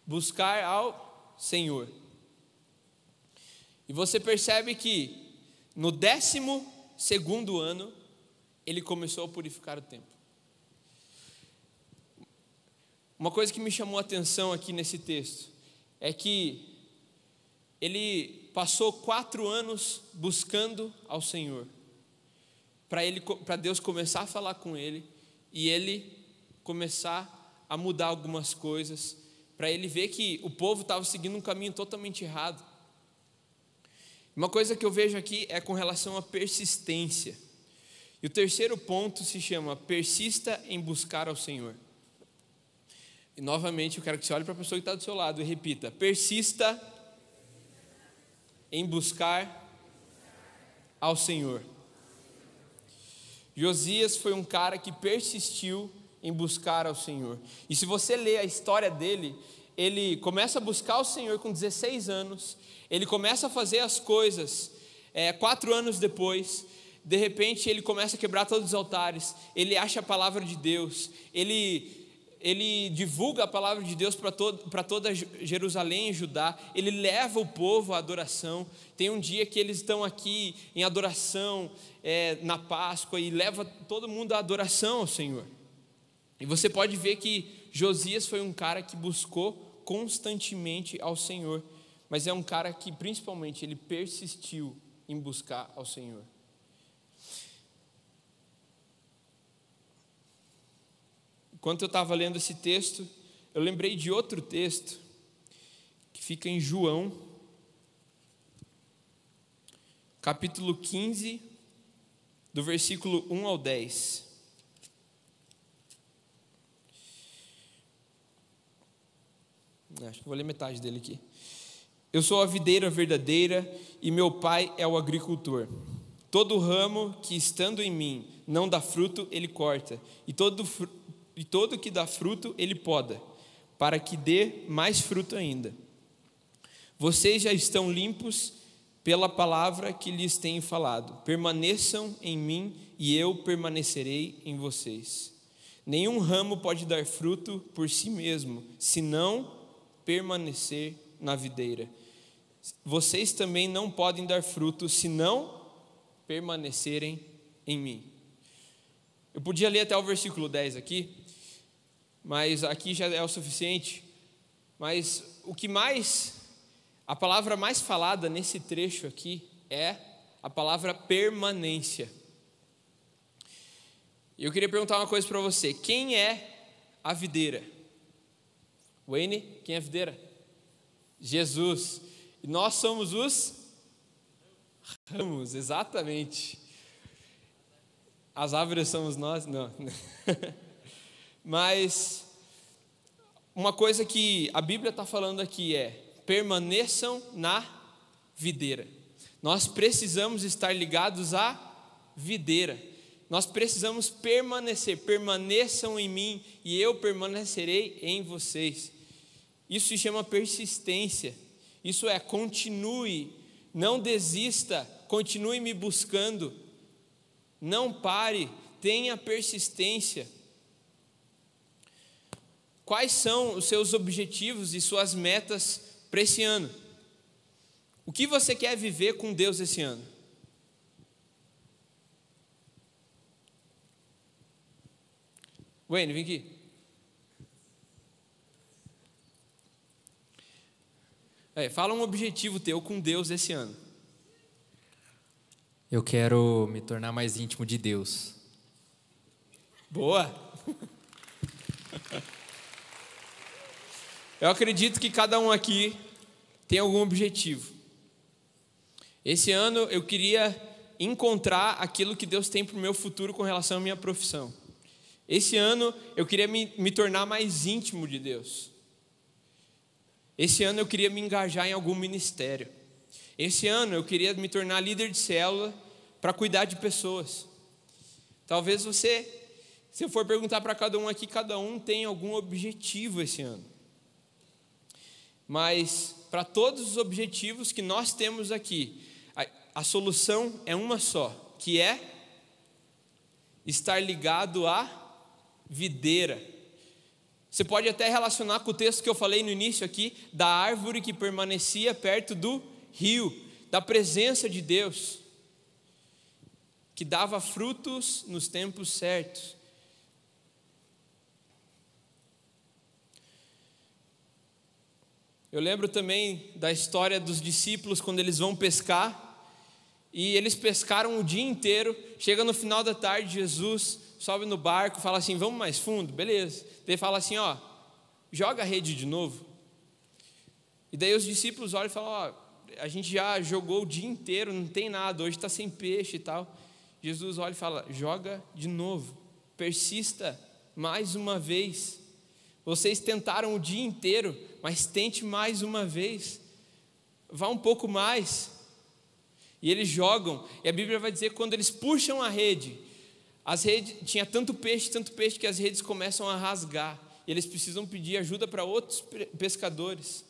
buscar ao Senhor. E você percebe que no 12º ano, ele começou a purificar o templo. Uma coisa que me chamou a atenção aqui nesse texto é que ele passou 4 anos buscando ao Senhor, para Deus começar a falar com ele e ele começar a mudar algumas coisas, para ele ver que o povo estava seguindo um caminho totalmente errado. Uma coisa que eu vejo aqui é com relação à persistência. E o terceiro ponto se chama: persista em buscar ao Senhor. E novamente eu quero que você olhe para a pessoa que está do seu lado e repita: persista em buscar ao Senhor. Josias foi um cara que persistiu em buscar ao Senhor. E se você ler a história dele, ele começa a buscar o Senhor com 16 anos, ele começa a fazer as coisas 4 anos depois. De repente ele começa a quebrar todos os altares, ele acha a palavra de Deus, ele divulga a palavra de Deus para toda Jerusalém e Judá, ele leva o povo à adoração. Tem um dia que eles estão aqui em adoração na Páscoa, e leva todo mundo à adoração ao Senhor. E você pode ver que Josias foi um cara que buscou constantemente ao Senhor, mas é um cara que principalmente ele persistiu em buscar ao Senhor. Enquanto eu estava lendo esse texto, eu lembrei de outro texto que fica em João, capítulo 15, do versículo 1 ao 10. Acho que vou ler metade dele aqui. Eu sou a videira verdadeira e meu pai é o agricultor. Todo ramo que estando em mim não dá fruto, ele corta, e todo que dá fruto, ele poda, para que dê mais fruto ainda. Vocês já estão limpos pela palavra que lhes tenho falado. Permaneçam em mim e eu permanecerei em vocês. Nenhum ramo pode dar fruto por si mesmo, se não permanecer na videira. Vocês também não podem dar fruto, se não permanecerem em mim. Eu podia ler até o versículo 10 aqui, mas aqui já é o suficiente. Mas a palavra mais falada nesse trecho aqui é a palavra permanência. E eu queria perguntar uma coisa para você: quem é a videira? Wayne, quem é a videira? Jesus. E nós somos os ramos, exatamente. As árvores somos nós? Não. Mas uma coisa que a Bíblia está falando aqui é: permaneçam na videira. Nós precisamos estar ligados à videira. Nós precisamos permanecer. Permaneçam em mim e eu permanecerei em vocês. Isso se chama persistência. Isso é: continue, não desista, continue me buscando. Não pare, tenha persistência. quais são os seus objetivos e suas metas para esse ano? O que você quer viver com Deus esse ano? Wayne, vem aqui. Fala um objetivo teu com Deus esse ano. Eu quero me tornar mais íntimo de Deus. Boa! Eu acredito que cada um aqui tem algum objetivo. Esse ano eu queria encontrar aquilo que Deus tem para o meu futuro com relação à minha profissão. Esse ano eu queria me tornar mais íntimo de Deus. Esse ano eu queria me engajar em algum ministério. Esse ano eu queria me tornar líder de célula para cuidar de pessoas. Talvez você, se eu for perguntar para cada um aqui, cada um tem algum objetivo esse ano. Mas para todos os objetivos que nós temos aqui, a solução é uma só, que é estar ligado à videira. Você pode até relacionar com o texto que eu falei no início aqui, da árvore que permanecia perto do rio, da presença de Deus, que dava frutos nos tempos certos. Eu lembro também da história dos discípulos quando eles vão pescar, e eles pescaram o dia inteiro. Chega no final da tarde, Jesus sobe no barco, fala assim, vamos mais fundo? Beleza. Ele fala assim, joga a rede de novo. E daí os discípulos olham e falam, a gente já jogou o dia inteiro, não tem nada, hoje está sem peixe e tal. Jesus olha e fala, joga de novo, persista mais uma vez. Vocês tentaram o dia inteiro, mas tente mais uma vez, vá um pouco mais. E eles jogam, e a Bíblia vai dizer que quando eles puxam a rede, as redes, tinha tanto peixe que as redes começam a rasgar, e eles precisam pedir ajuda para outros pescadores.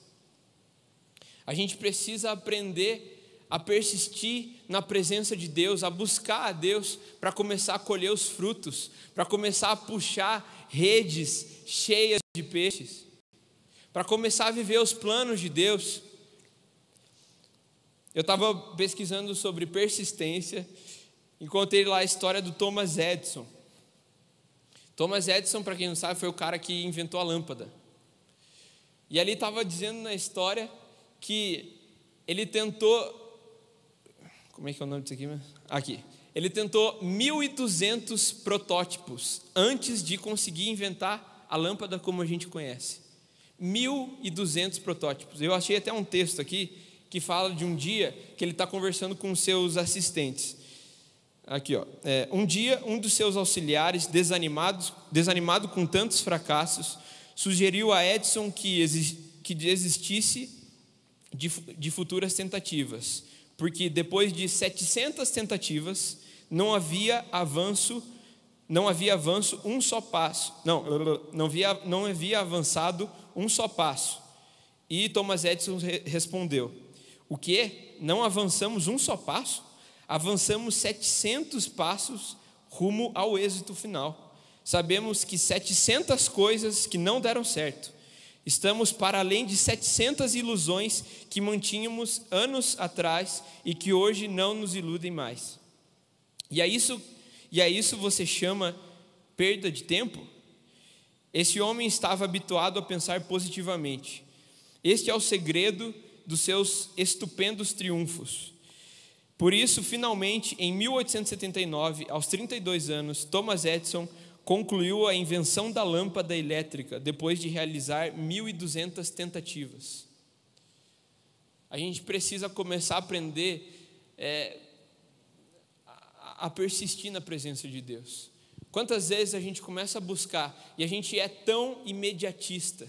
A gente precisa aprender a persistir na presença de Deus, a buscar a Deus para começar a colher os frutos, para começar a puxar redes cheias de peixes, para começar a viver os planos de Deus. Eu estava pesquisando sobre persistência, encontrei lá a história do Thomas Edison. Thomas Edison, para quem não sabe, foi o cara que inventou a lâmpada. E ali estava dizendo na história que ele tentou... Como é que é o nome disso aqui mesmo? Aqui. Ele tentou 1.200 protótipos antes de conseguir inventar a lâmpada como a gente conhece. 1.200 protótipos. Eu achei até um texto aqui que fala de um dia que ele está conversando com seus assistentes. Aqui, um dia, um dos seus auxiliares, desanimado com tantos fracassos, sugeriu a Edison que desistisse de futuras tentativas, porque depois de 700 tentativas, não havia avançado um só passo. Não havia avançado um só passo. E Thomas Edison respondeu: o quê? Não avançamos um só passo? Avançamos 700 passos rumo ao êxito final. Sabemos que 700 coisas que não deram certo. Estamos para além de 700 ilusões que mantínhamos anos atrás e que hoje não nos iludem mais. E a isso você chama perda de tempo? Esse homem estava habituado a pensar positivamente. Este é o segredo dos seus estupendos triunfos. Por isso, finalmente, em 1879, aos 32 anos, Thomas Edison concluiu a invenção da lâmpada elétrica, depois de realizar 1.200 tentativas. A gente precisa começar a aprender a persistir na presença de Deus. Quantas vezes a gente começa a buscar e a gente é tão imediatista?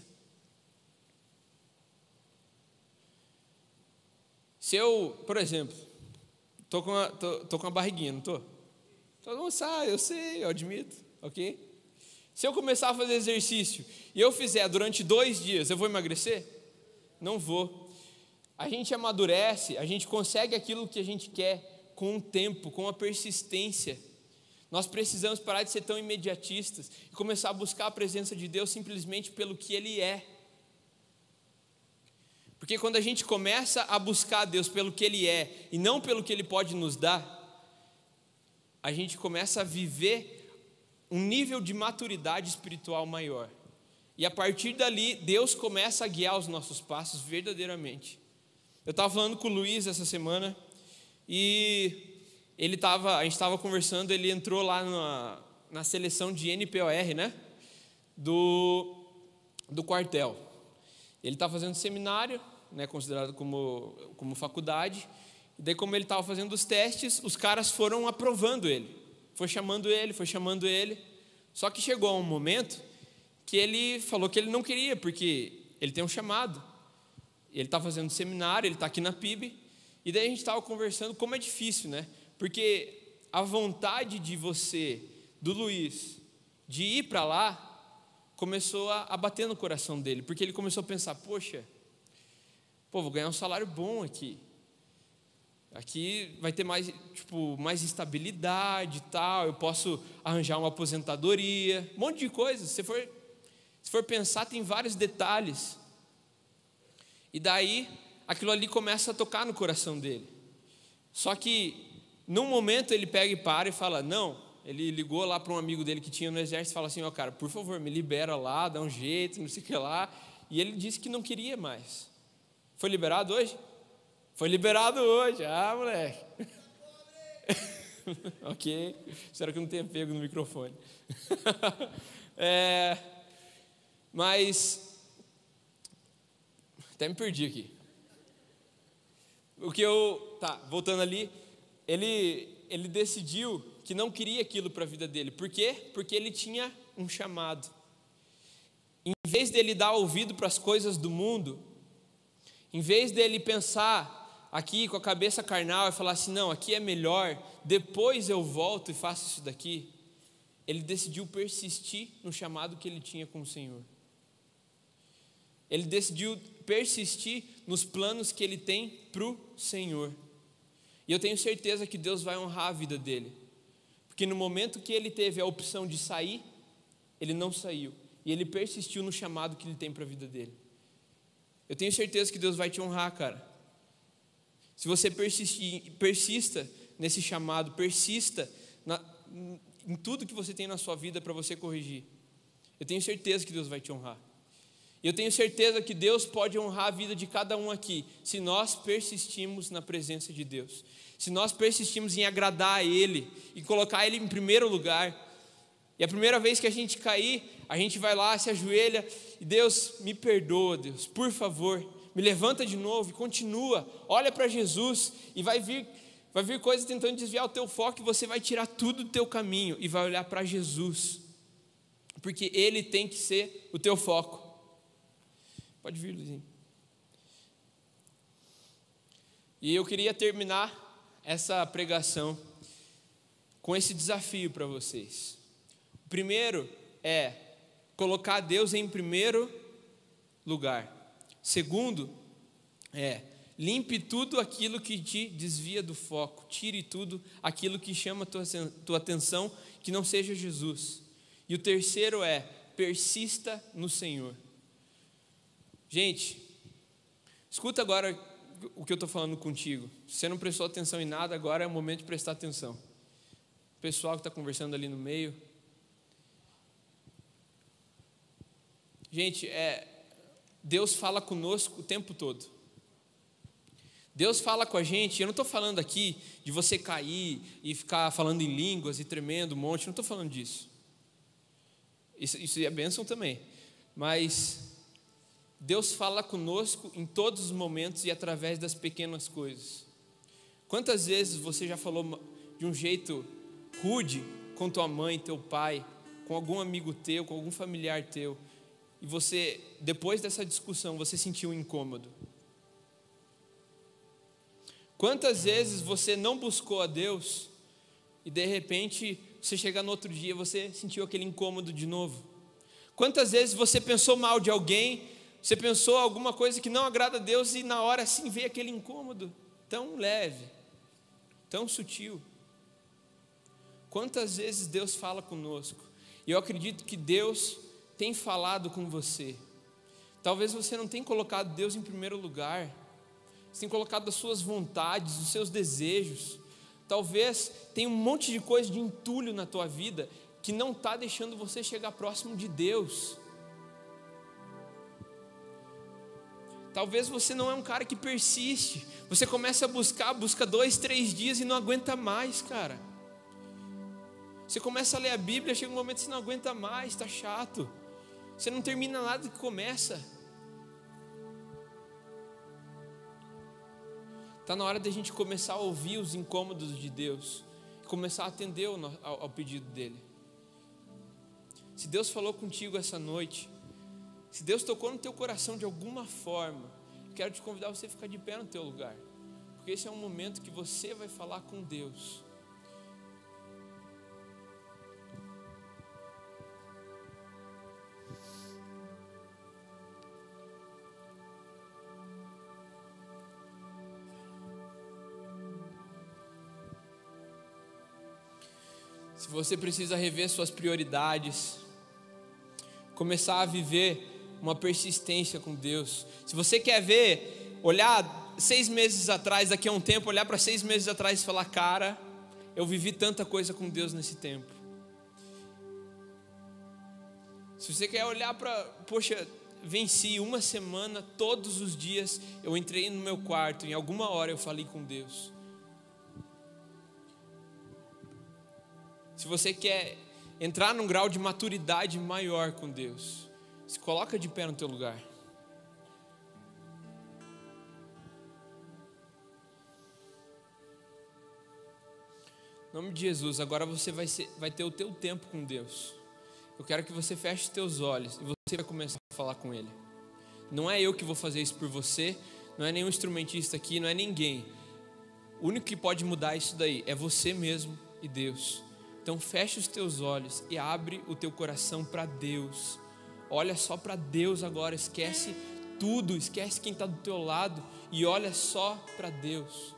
Se eu, por exemplo, tô com uma barriguinha, não tô? Eu sei, eu admito, ok? Se eu começar a fazer exercício e eu fizer durante 2 dias, eu vou emagrecer? Não vou. A gente amadurece, a gente consegue aquilo que a gente quer com o tempo, com a persistência. Nós precisamos parar de ser tão imediatistas e começar a buscar a presença de Deus simplesmente pelo que Ele é. Porque quando a gente começa a buscar Deus pelo que Ele é e não pelo que Ele pode nos dar, a gente começa a viver um nível de maturidade espiritual maior. E a partir dali, Deus começa a guiar os nossos passos verdadeiramente. Eu estava falando com o Luiz essa semana e a gente estava conversando, ele entrou lá na seleção de NPOR, né? Do quartel. Ele estava fazendo seminário, né, considerado como faculdade. E daí, como ele estava fazendo os testes, os caras foram aprovando ele. Foi chamando ele. Só que chegou um momento que ele falou que ele não queria, porque ele tem um chamado. Ele está fazendo seminário, ele está aqui na PIB. E daí a gente estava conversando como é difícil, né? Porque a vontade do Luiz, de ir para lá, começou a bater no coração dele. Porque ele começou a pensar, poxa, vou ganhar um salário bom aqui. Aqui vai ter mais estabilidade e tal, eu posso arranjar uma aposentadoria, um monte de coisas. Se for pensar, tem vários detalhes. E daí, aquilo ali começa a tocar no coração dele. Só que, num momento, ele pega e para e fala, não. Ele ligou lá para um amigo dele que tinha no exército e fala assim, cara, por favor, me libera lá, dá um jeito, não sei o que lá. E ele disse que não queria mais. Foi liberado hoje? Foi liberado hoje, moleque. Ok, espero que não tenha pego no microfone. Mas até me perdi aqui. Voltando ali, ele decidiu que não queria aquilo para a vida dele. Por quê? Porque ele tinha um chamado. Em vez dele dar ouvido para as coisas do mundo, em vez dele pensar aqui com a cabeça carnal e falar assim, não, aqui é melhor, depois eu volto e faço isso daqui, ele decidiu persistir no chamado que ele tinha com o Senhor. Ele decidiu persistir nos planos que ele tem para o Senhor. E eu tenho certeza que Deus vai honrar a vida dele. Porque no momento que ele teve a opção de sair, ele não saiu. E ele persistiu no chamado que ele tem para a vida dele. Eu tenho certeza que Deus vai te honrar, cara. Se você persista nesse chamado, persista em tudo que você tem na sua vida para você corrigir. Eu tenho certeza que Deus vai te honrar. E eu tenho certeza que Deus pode honrar a vida de cada um aqui, se nós persistimos na presença de Deus. Se nós persistimos em agradar a Ele e colocar Ele em primeiro lugar. E a primeira vez que a gente cair, a gente vai lá, se ajoelha e Deus, me perdoa, Deus, por favor, me levanta de novo e continua, olha para Jesus e vai vir coisas tentando desviar o teu foco e você vai tirar tudo do teu caminho e vai olhar para Jesus, porque Ele tem que ser o teu foco. Pode vir, Luizinho. E eu queria terminar essa pregação com esse desafio para vocês. O primeiro é colocar Deus em primeiro lugar. Segundo, limpe tudo aquilo que te desvia do foco. Tire tudo aquilo que chama a tua atenção, que não seja Jesus. E o terceiro persista no Senhor. Gente, escuta agora o que eu estou falando contigo. Se você não prestou atenção em nada, agora é o momento de prestar atenção. O pessoal que está conversando ali no meio. Gente, Deus fala conosco o tempo todo. Deus fala com a gente. Eu não estou falando aqui de você cair e ficar falando em línguas e tremendo um monte. Não estou falando disso. Isso é bênção também. Mas Deus fala conosco em todos os momentos e através das pequenas coisas. Quantas vezes você já falou de um jeito rude com tua mãe, teu pai, com algum amigo teu, com algum familiar teu, e você, depois dessa discussão, você sentiu um incômodo? Quantas vezes você não buscou a Deus e de repente você chega no outro dia e você sentiu aquele incômodo de novo? Quantas vezes você pensou mal de alguém, você pensou alguma coisa que não agrada a Deus e na hora assim veio aquele incômodo tão leve, tão sutil? Quantas vezes Deus fala conosco? E eu acredito que Deus tem falado com você. Talvez você não tenha colocado Deus em primeiro lugar. Você tem colocado as suas vontades, os seus desejos. Talvez tenha um monte de coisa de entulho na tua vida que não está deixando você chegar próximo de Deus. Talvez você não é um cara que persiste. Você começa a busca 2, 3 dias e não aguenta mais, cara. Você começa a ler a Bíblia, chega um momento que você não aguenta mais, está chato. Você não termina nada que começa. Está na hora da gente começar a ouvir os incômodos de Deus, começar a atender ao pedido dele. Se Deus falou contigo essa noite, se Deus tocou no teu coração de alguma forma, quero te convidar a você ficar de pé no teu lugar, porque esse é um momento que você vai falar com Deus. Se você precisa rever suas prioridades, começar a viver uma persistência com Deus. Se você quer olhar 6 meses atrás, daqui a um tempo, olhar para 6 meses atrás e falar, cara, eu vivi tanta coisa com Deus nesse tempo. Se você quer olhar para, poxa, venci uma semana, todos os dias, eu entrei no meu quarto, em alguma hora eu falei com Deus. Se você quer entrar num grau de maturidade maior com Deus, se coloca de pé no teu lugar. Em nome de Jesus, agora você vai ter o teu tempo com Deus. Eu quero que você feche os teus olhos e você vai começar a falar com Ele. Não é eu que vou fazer isso por você, não é nenhum instrumentista aqui, não é ninguém. O único que pode mudar isso daí é você mesmo e Deus. Então fecha os teus olhos e abre o teu coração para Deus. Olha só para Deus agora, esquece tudo, esquece quem está do teu lado e olha só para Deus.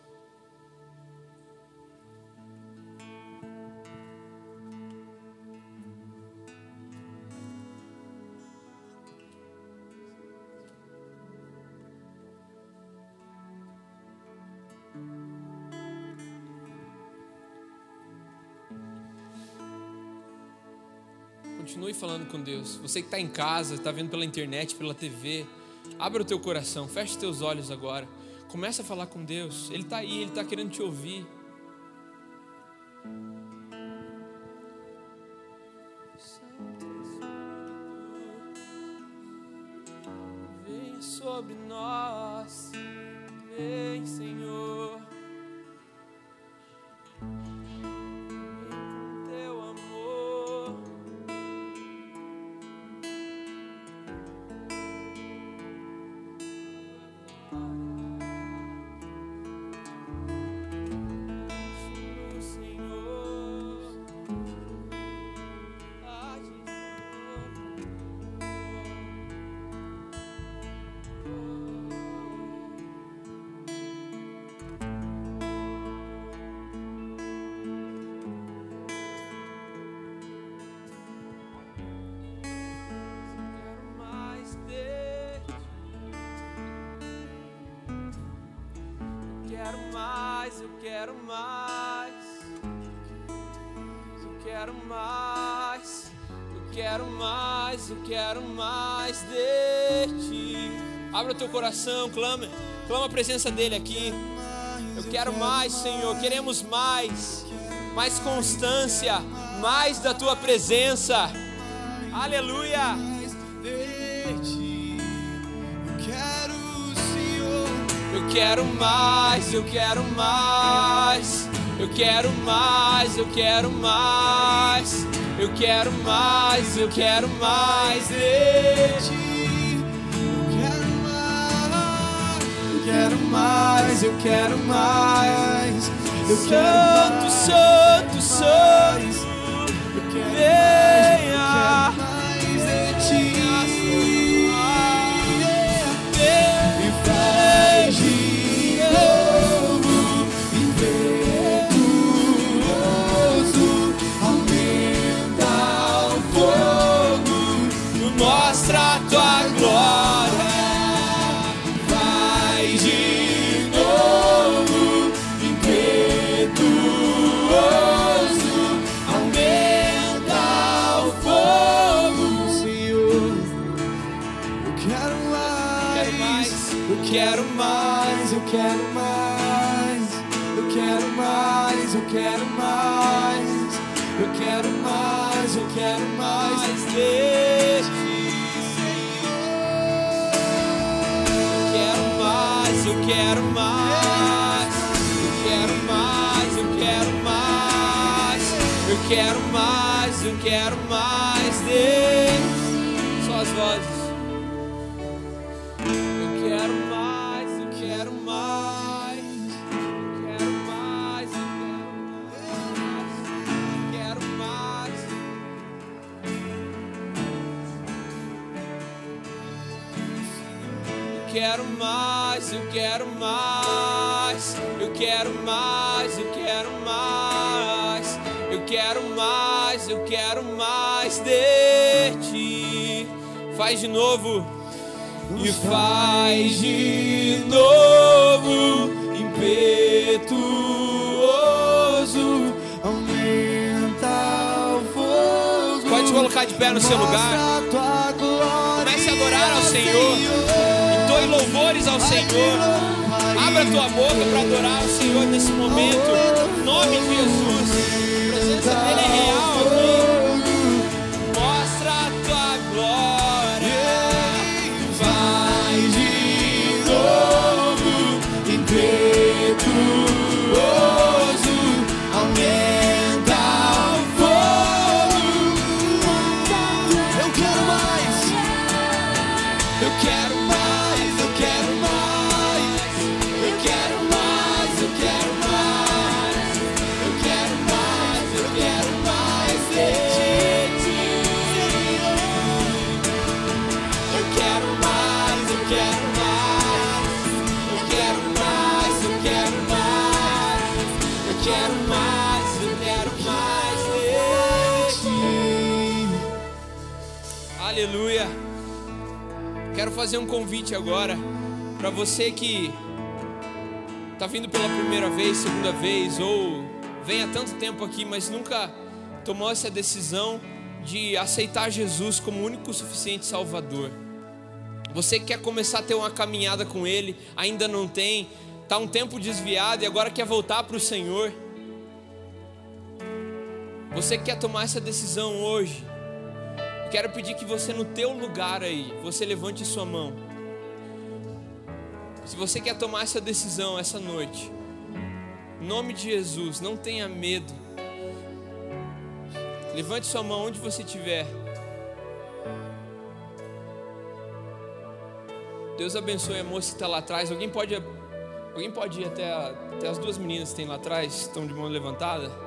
Continue falando com Deus. Você que está em casa, está vendo pela internet, pela TV, abra o teu coração, feche os teus olhos agora. Começa a falar com Deus. Ele está aí, Ele está querendo te ouvir. Vem sobre nós, vem, Senhor. Eu quero mais, eu quero mais, eu quero mais, eu quero mais de ti. Abra o teu coração, clama a presença dele aqui. Eu quero mais, Senhor, queremos mais constância, mais da tua presença. Aleluia. Eu quero mais, eu quero mais, eu quero mais, eu quero mais, eu quero mais, eu quero mais de ti. Eu quero mais, eu quero mais, eu quero mais. Santo, Santo, Santo, venha mais de ti. Eu quero mais, eu quero mais, eu quero mais, eu quero mais, eu quero mais, eu quero mais de ti. Eu quero mais, eu quero mais, eu quero mais, eu quero mais, eu quero mais, eu quero mais de ti. Só as vozes. Eu quero mais, eu quero mais, eu quero mais, eu quero mais, eu quero mais, eu quero mais, eu quero mais, eu quero mais, eu quero mais, eu quero mais de ti. Faz de novo. E faz de novo, impetuoso, aumenta o fogo. Pode colocar de pé no seu lugar. Comece a adorar ao Senhor. Entoe louvores ao Senhor. Abra a tua boca para adorar ao Senhor nesse momento. Em nome de Jesus. A presença dele é real aqui. Mostra a tua glória. Impetuoso, aumenta o fogo. Eu quero mais, eu quero mais, eu quero mais, eu quero mais, eu quero mais, eu quero mais, eu quero mais de ti. Eu quero mais, eu quero mais. Quero mais, eu quero mais de ti. Aleluia. Quero fazer um convite agora para você que está vindo pela primeira vez, segunda vez, ou vem há tanto tempo aqui, mas nunca tomou essa decisão de aceitar Jesus como o único suficiente Salvador. Você que quer começar a ter uma caminhada com Ele, ainda não tem, está um tempo desviado e agora quer voltar para o Senhor. Você que quer tomar essa decisão hoje, quero pedir que você no teu lugar aí, você levante sua mão. Se você quer tomar essa decisão essa noite, em nome de Jesus, não tenha medo. Levante sua mão onde você estiver. Deus abençoe a moça que está lá atrás. Alguém pode ir até as duas meninas que tem lá atrás, estão de mão levantada?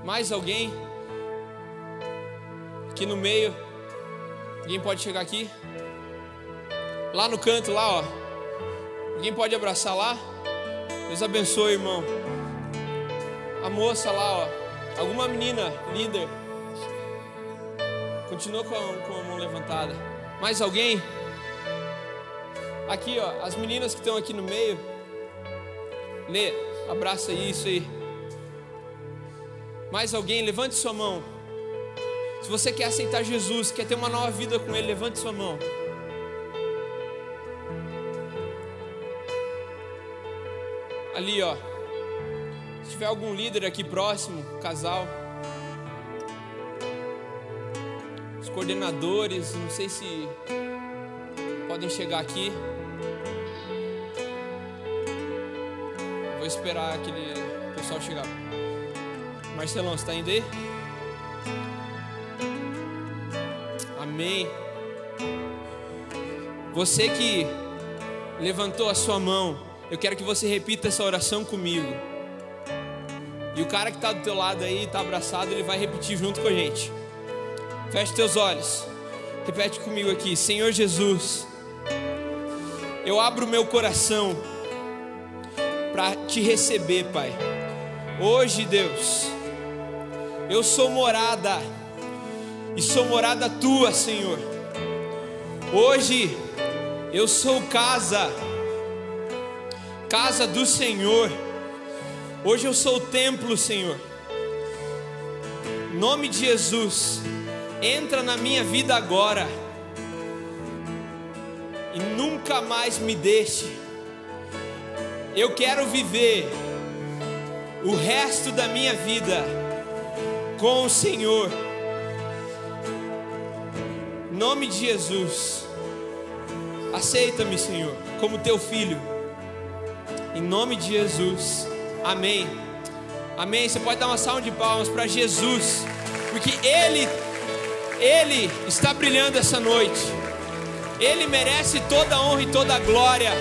Mais alguém? Aqui no meio. Alguém pode chegar aqui? Lá no canto, lá, ó. Alguém pode abraçar lá? Deus abençoe, irmão. A moça lá, ó. Alguma menina, líder. Continua com a mão levantada. Mais alguém? Aqui, ó, as meninas que estão aqui no meio. Lê, abraça isso aí. Mais alguém? Levante sua mão. Se você quer aceitar Jesus, quer ter uma nova vida com Ele, levante sua mão. Ali, ó. Se tiver algum líder aqui próximo, casal. Os coordenadores, não sei se podem chegar aqui. Vou esperar aquele pessoal chegar. Marcelão, você está indo aí? Amém. Você que levantou a sua mão, eu quero que você repita essa oração comigo. E o cara que está do teu lado aí, está abraçado, ele vai repetir junto com a gente. Feche teus olhos. Repete comigo aqui. Senhor Jesus, eu abro o meu coração para te receber, Pai. Hoje, Deus, eu sou morada e sou morada tua, Senhor. Hoje eu sou casa do Senhor. Hoje eu sou o templo, Senhor. Em nome de Jesus, entra na minha vida agora. e nunca mais me deixe. Eu quero viver o resto da minha vida com o Senhor. Em nome de Jesus, aceita-me, Senhor, como teu filho. Em nome de Jesus, amém. Amém. Você pode dar uma salva de palmas para Jesus, porque Ele está brilhando essa noite. Ele merece toda a honra e toda a glória.